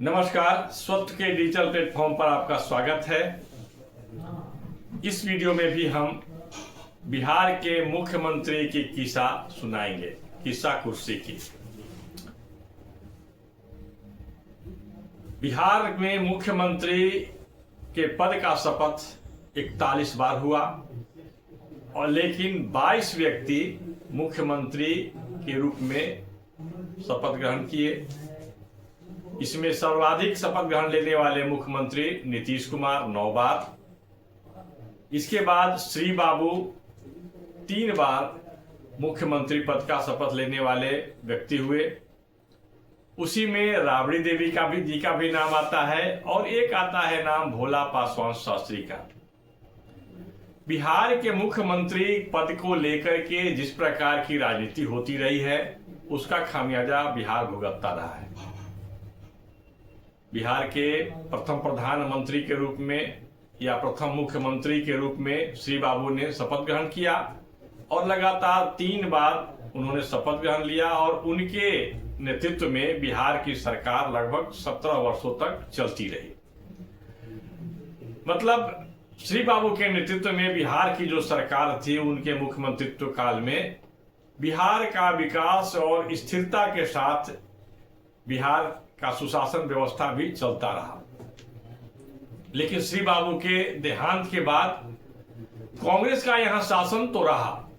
नमस्कार, स्वत्व के डिजिटल प्लेटफॉर्म पर आपका स्वागत है। इस वीडियो में भी हम बिहार के मुख्यमंत्री की किस्सा सुनाएंगे, किस्सा कुर्सी की। बिहार में मुख्यमंत्री के पद का शपथ 41 बार हुआ और लेकिन 22 व्यक्ति मुख्यमंत्री के रूप में शपथ ग्रहण किए। इसमें सर्वाधिक शपथ ग्रहण लेने वाले मुख्यमंत्री नीतीश कुमार 9 बार। इसके बाद श्री बाबू 3 बार मुख्यमंत्री पद का शपथ लेने वाले व्यक्ति हुए। उसी में राबड़ी देवी जी का भी नाम आता है और एक आता है नाम भोला पासवान शास्त्री का। बिहार के मुख्यमंत्री पद को लेकर के जिस प्रकार की राजनीति होती रही है उसका खामियाजा बिहार भुगतता रहा है। बिहार के प्रथम प्रधानमंत्री के रूप में या प्रथम मुख्यमंत्री के रूप में श्री बाबू ने शपथ ग्रहण किया और लगातार 3 बार उन्होंने शपथ ग्रहण लिया और उनके नेतृत्व में बिहार की सरकार लगभग 17 वर्षों तक चलती रही। मतलब श्री बाबू के नेतृत्व में बिहार की जो सरकार थी, उनके मुख्यमंत्रित्व काल में बिहार का विकास और स्थिरता के साथ बिहार का सुशासन व्यवस्था भी चलता रहा। लेकिन श्री बाबू के देहांत के बाद कांग्रेस का यहां शासन तो रहा,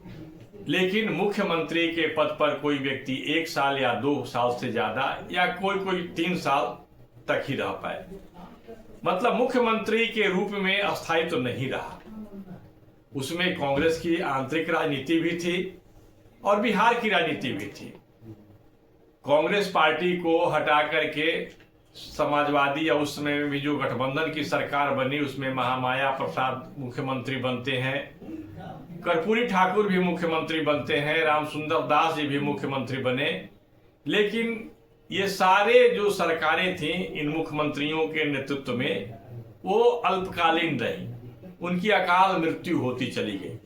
लेकिन मुख्यमंत्री के पद पर कोई व्यक्ति 1 साल या 2 साल से ज्यादा या कोई 3 साल तक ही रह पाए। मतलब मुख्यमंत्री के रूप में अस्थायी तो नहीं रहा। उसमें कांग्रेस की आंतरिक राजनीति भी थी और बिहार की राजनीति भी थी। कांग्रेस पार्टी को हटा करके समाजवादी या उस समय भी जो गठबंधन की सरकार बनी उसमें महामाया प्रसाद मुख्यमंत्री बनते हैं, कर्पूरी ठाकुर भी मुख्यमंत्री बनते हैं, रामसुंदर दास जी भी मुख्यमंत्री बने। लेकिन ये सारे जो सरकारें थीं इन मुख्यमंत्रियों के नेतृत्व में वो अल्पकालीन रही, उनकी अकाल मृत्यु होती चली गई।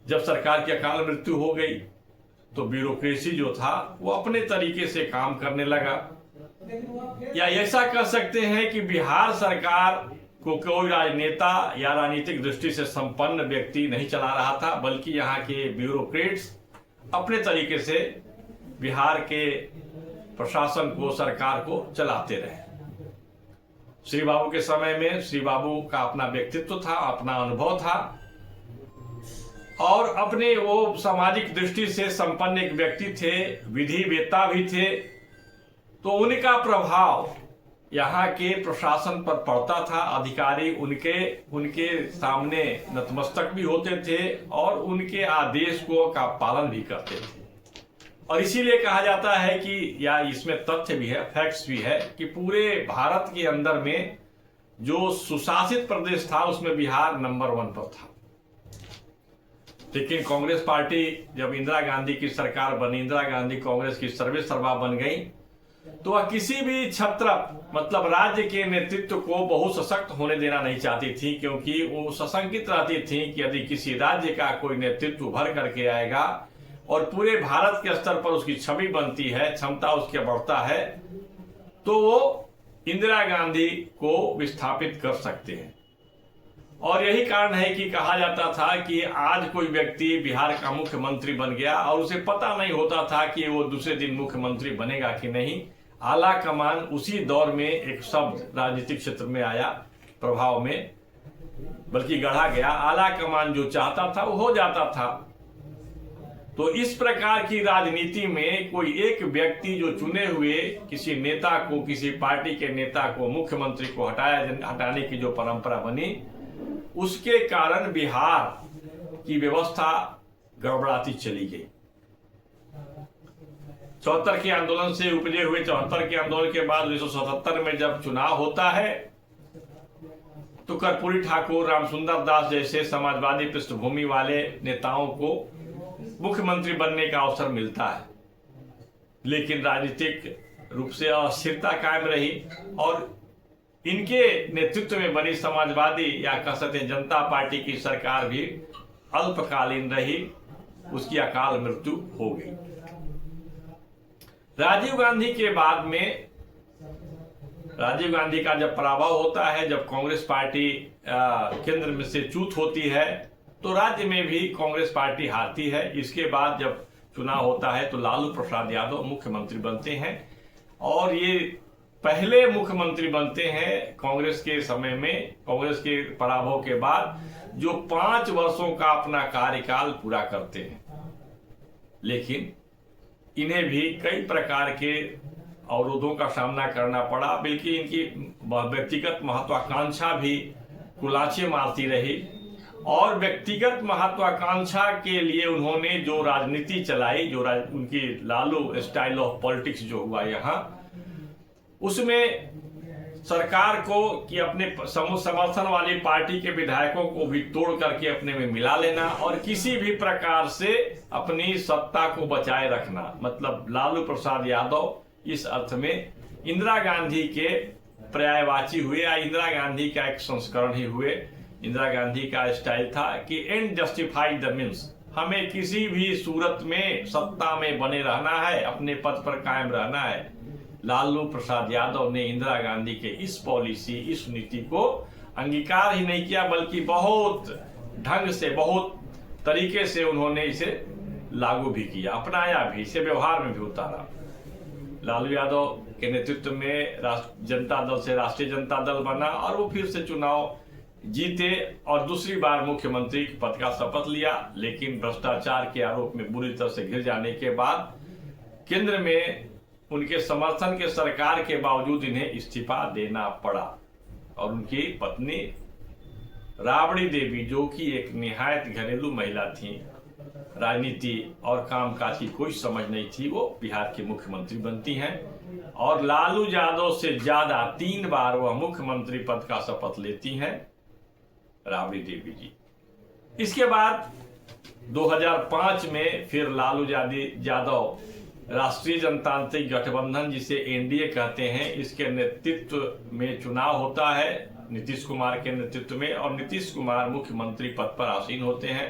जब सरकार की अकाल मृत्यु हो गई तो ब्यूरोक्रेसी जो था वो अपने तरीके से काम करने लगा। या ऐसा कह सकते हैं कि बिहार सरकार को कोई राजनेता या राजनीतिक दृष्टि से संपन्न व्यक्ति नहीं चला रहा था, बल्कि यहाँ के ब्यूरोक्रेट्स अपने तरीके से बिहार के प्रशासन को, सरकार को चलाते रहे। श्री बाबू के समय में श्री बाबू का अपना व्यक्तित्व था, अपना अनुभव था और अपने वो सामाजिक दृष्टि से संपन्न एक व्यक्ति थे, विधिवेत्ता भी थे। तो उनका प्रभाव यहाँ के प्रशासन पर पड़ता था। अधिकारी उनके सामने नतमस्तक भी होते थे और उनके आदेश को का पालन भी करते थे। और इसीलिए कहा जाता है कि या इसमें तथ्य भी है, फैक्ट्स भी है कि पूरे भारत के अंदर में जो सुशासित प्रदेश था उसमें बिहार नंबर 1 पर था। लेकिन कांग्रेस पार्टी जब इंदिरा गांधी की सरकार बनी, इंदिरा गांधी कांग्रेस की सर्वेसर्वा बन गई, तो वह किसी भी छत्र मतलब राज्य के नेतृत्व को बहुत सशक्त होने देना नहीं चाहती थी, क्योंकि वो सशंकित रहती थी कि यदि किसी राज्य का कोई नेतृत्व उभर करके आएगा और पूरे भारत के स्तर पर उसकी छवि बनती है, क्षमता उसके बढ़ता है, तो वो इंदिरा गांधी को विस्थापित कर सकते हैं। और यही कारण है कि कहा जाता था कि आज कोई व्यक्ति बिहार का मुख्यमंत्री बन गया और उसे पता नहीं होता था कि वो दूसरे दिन मुख्यमंत्री बनेगा कि नहीं। आला कमान उसी दौर में एक शब्द राजनीतिक क्षेत्र में आया, प्रभाव में बल्कि गढ़ा गया। आला कमान जो चाहता था वो हो जाता था। तो इस प्रकार की राजनीति में कोई एक व्यक्ति जो चुने हुए किसी नेता को, किसी पार्टी के नेता को, मुख्यमंत्री को हटाने की जो परंपरा बनी, उसके कारण बिहार की व्यवस्था गड़बड़ाती चली गई। 74 के आंदोलन से उपजे हुए 74 के आंदोलन के बाद 1977 में जब चुनाव होता है तो कर्पूरी ठाकुर, रामसुंदर दास जैसे समाजवादी पृष्ठभूमि वाले नेताओं को मुख्यमंत्री बनने का अवसर मिलता है। लेकिन राजनीतिक रूप से अस्थिरता कायम रही और इनके नेतृत्व में बनी समाजवादी या कह सकते हैं जनता पार्टी की सरकार भी अल्पकालीन रही, उसकी अकाल मृत्यु हो गई। राजीव गांधी के बाद में राजीव गांधी का जब पराभव होता है, जब कांग्रेस पार्टी केंद्र में से च्युत होती है, तो राज्य में भी कांग्रेस पार्टी हारती है। इसके बाद जब चुनाव होता है तो लालू प्रसाद यादव मुख्यमंत्री बनते हैं और ये पहले मुख्यमंत्री बनते हैं कांग्रेस के समय में, कांग्रेस के पराभव के बाद, जो 5 वर्षों का अपना कार्यकाल पूरा करते हैं। लेकिन इन्हें भी कई प्रकार के अवरोधों का सामना करना पड़ा, बल्कि इनकी व्यक्तिगत महत्वाकांक्षा भी कुलाचे मारती रही और व्यक्तिगत महत्वाकांक्षा के लिए उन्होंने जो राजनीति चलाई, जो उनकी लालू स्टाइल ऑफ पॉलिटिक्स जो हुआ यहाँ, उसमें सरकार को कि अपने समर्थन वाली पार्टी के विधायकों को भी तोड़ करके अपने में मिला लेना और किसी भी प्रकार से अपनी सत्ता को बचाए रखना। मतलब लालू प्रसाद यादव इस अर्थ में इंदिरा गांधी के पर्यायवाची हुए या इंदिरा गांधी का एक संस्करण ही हुए। इंदिरा गांधी का स्टाइल था कि एंड जस्टिफाई द मीन्स, हमें किसी भी सूरत में सत्ता में बने रहना है, अपने पद पर कायम रहना है। लालू प्रसाद यादव ने इंदिरा गांधी के इस पॉलिसी, इस नीति को अंगीकार ही नहीं किया, बल्कि बहुत ढंग से, बहुत तरीके से उन्होंने इसे लागू भी किया, अपनाया भी, इसे व्यवहार में भी उतारा। लालू यादव के नेतृत्व में जनता दल से राष्ट्रीय जनता दल बना और वो फिर से चुनाव जीते और दूसरी बार मुख्यमंत्री पद का शपथ लिया। लेकिन भ्रष्टाचार के आरोप में बुरी तरह से घिर जाने के बाद केंद्र में उनके समर्थन के सरकार के बावजूद इन्हें इस्तीफा देना पड़ा और उनकी पत्नी राबड़ी देवी, जो कि एक निहायत घरेलू महिला थी, राजनीति और कामकाज की कोई समझ नहीं थी, वो बिहार की मुख्यमंत्री बनती हैं और लालू यादव से ज्यादा 3 बार वह मुख्यमंत्री पद का शपथ लेती हैं राबड़ी देवी जी। इसके बाद 2005 में फिर लालू यादव राष्ट्रीय जनतांत्रिक गठबंधन, जिसे एनडीए कहते हैं, इसके नेतृत्व में चुनाव होता है नीतीश कुमार के नेतृत्व में और नीतीश कुमार मुख्यमंत्री पद पर आसीन होते हैं।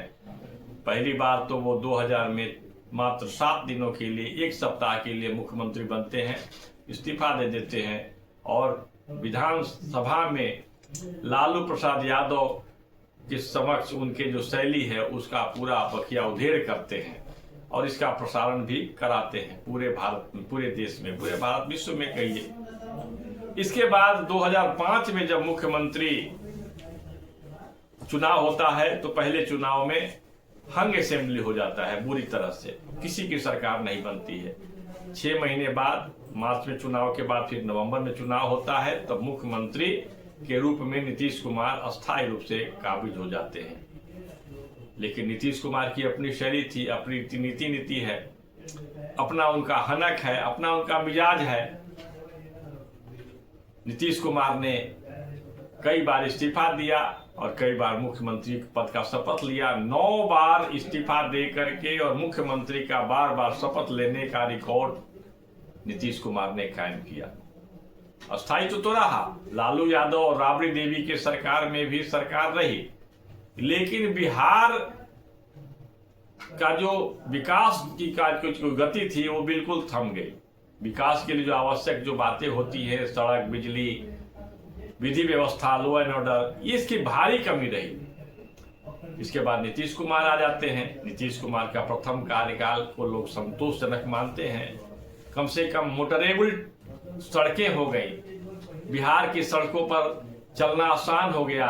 पहली बार तो वो 2000 में मात्र 7 दिनों के लिए, 1 सप्ताह के लिए मुख्यमंत्री बनते हैं, इस्तीफा दे देते हैं और विधानसभा में लालू प्रसाद यादव के समक्ष उनके जो शैली है उसका पूरा बखिया उधेड़ करते हैं और इसका प्रसारण भी कराते हैं पूरे भारत में, पूरे देश में, पूरे भारत विश्व में कहिए। इसके बाद 2005 में जब मुख्यमंत्री चुनाव होता है तो पहले चुनाव में हंग असेंबली हो जाता है, बुरी तरह से किसी की सरकार नहीं बनती है। 6 महीने बाद, मार्च में चुनाव के बाद फिर नवंबर में चुनाव होता है, तब मुख्यमंत्री के रूप में नीतीश कुमार अस्थायी रूप से काबिज हो जाते हैं। लेकिन नीतीश कुमार की अपनी शैली थी, अपनी नीति है, अपना उनका हनक है, अपना उनका मिजाज है। नीतीश कुमार ने कई बार इस्तीफा दिया और कई बार मुख्यमंत्री पद का शपथ लिया। 9 बार इस्तीफा दे करके और मुख्यमंत्री का बार बार शपथ लेने का रिकॉर्ड नीतीश कुमार ने कायम किया। अस्थायी तो रहा, लालू यादव और राबड़ी देवी के सरकार में भी सरकार रही, लेकिन बिहार का जो विकास की गति थी वो बिल्कुल थम गई। विकास के लिए जो आवश्यक जो बातें होती है, सड़क, बिजली, विधि व्यवस्था, लॉ एंड ऑर्डर, इसकी भारी कमी रही। इसके बाद नीतीश कुमार आ जाते हैं। नीतीश कुमार का प्रथम कार्यकाल को लोग संतोषजनक मानते हैं। कम से कम मोटरेबल सड़कें हो गई, बिहार की सड़कों पर चलना आसान हो गया,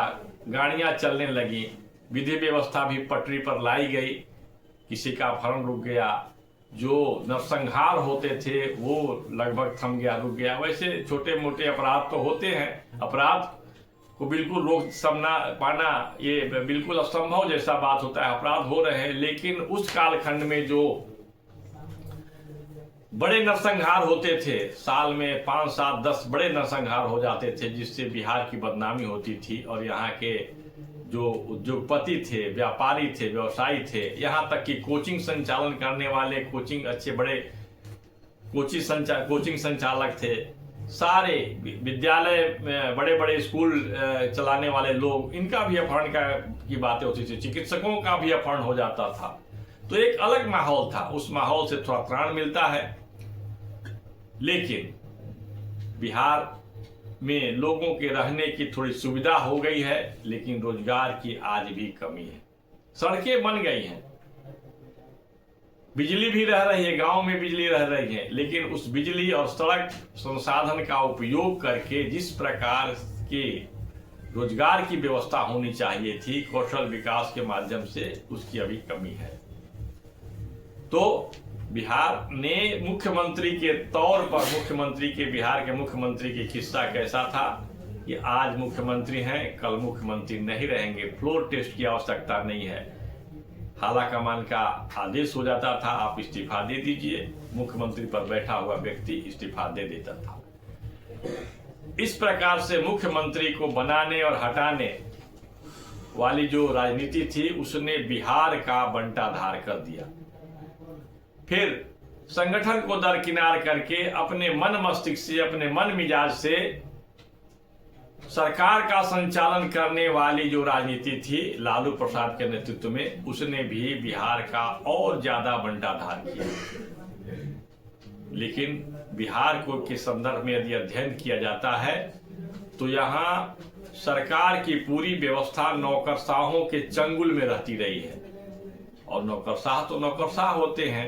गाड़ियां चलने लगी, विधि व्यवस्था भी पटरी पर लाई गई, किसी का अपहरण रुक गया, जो नरसंहार होते थे वो लगभग थम गया, रुक गया। वैसे छोटे मोटे अपराध तो होते हैं, अपराध को बिल्कुल रोक पाना ये बिल्कुल असंभव जैसा बात होता है, अपराध हो रहे हैं। लेकिन उस कालखंड में जो बड़े नरसंहार होते थे, साल में 5, 7, 10 बड़े नरसंहार हो जाते थे, जिससे बिहार की बदनामी होती थी और यहाँ के जो उद्योगपति थे, व्यापारी थे, व्यवसायी थे, यहाँ तक कि कोचिंग संचालन करने वाले, अच्छे बड़े कोचिंग संचालक थे, सारे विद्यालय में बड़े बड़े स्कूल चलाने वाले लोग, इनका भी अपहरण की बातें होती थी, चिकित्सकों का भी अपहरण हो जाता था। तो एक अलग माहौल था, उस माहौल से थोड़ा त्राण मिलता है। लेकिन बिहार में लोगों के रहने की थोड़ी सुविधा हो गई है, लेकिन रोजगार की आज भी कमी है। सड़कें बन गई हैं, बिजली भी रह रही है, गांव में बिजली रह रही है, लेकिन उस बिजली और सड़क संसाधन का उपयोग करके जिस प्रकार के रोजगार की व्यवस्था होनी चाहिए थी कौशल विकास के माध्यम से, उसकी अभी कमी है। तो बिहार ने मुख्यमंत्री के तौर पर, बिहार के मुख्यमंत्री की किस्सा कैसा था कि आज मुख्यमंत्री हैं, कल मुख्यमंत्री नहीं रहेंगे। फ्लोर टेस्ट की आवश्यकता नहीं है, हाला कमान का आदेश हो जाता था, आप इस्तीफा दे दीजिए, मुख्यमंत्री पर बैठा हुआ व्यक्ति इस्तीफा दे देता था। इस प्रकार से मुख्यमंत्री को बनाने और हटाने वाली जो राजनीति थी उसने बिहार का बंटाधार कर दिया। फिर संगठन को दरकिनार करके अपने मन मस्तिष्क से, अपने मन मिजाज से सरकार का संचालन करने वाली जो राजनीति थी लालू प्रसाद के नेतृत्व में, उसने भी बिहार का और ज्यादा बंटाधार किया। लेकिन बिहार को के संदर्भ में यदि अध्ययन किया जाता है तो यहाँ सरकार की पूरी व्यवस्था नौकरशाहों के चंगुल में रहती रही है। और नौकरशाह तो नौकरशाह होते हैं,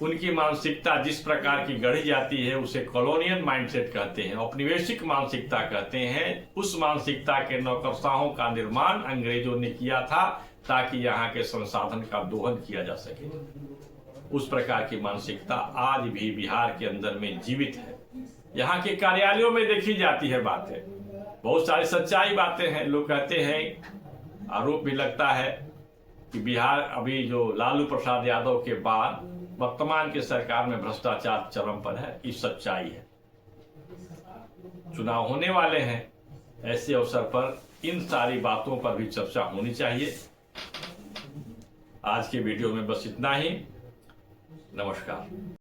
उनकी मानसिकता जिस प्रकार की गढ़ी जाती है उसे कॉलोनियल माइंडसेट कहते हैं, औपनिवेशिक मानसिकता कहते हैं। उस मानसिकता के नौकरशाहों का निर्माण अंग्रेजों ने किया था ताकि यहाँ के संसाधन का दोहन किया जा सके। उस प्रकार की मानसिकता आज भी बिहार के अंदर में जीवित है। यहाँ के कार्यालयों में देखी जाती है बातें, बहुत सारी सच्चाई बातें हैं। लोग कहते हैं, आरोप भी लगता है कि बिहार अभी जो लालू प्रसाद यादव के बाद वर्तमान के सरकार में भ्रष्टाचार चरम पर है। ये सच्चाई है। चुनाव होने वाले हैं, ऐसे अवसर पर इन सारी बातों पर भी चर्चा होनी चाहिए। आज के वीडियो में बस इतना ही। नमस्कार।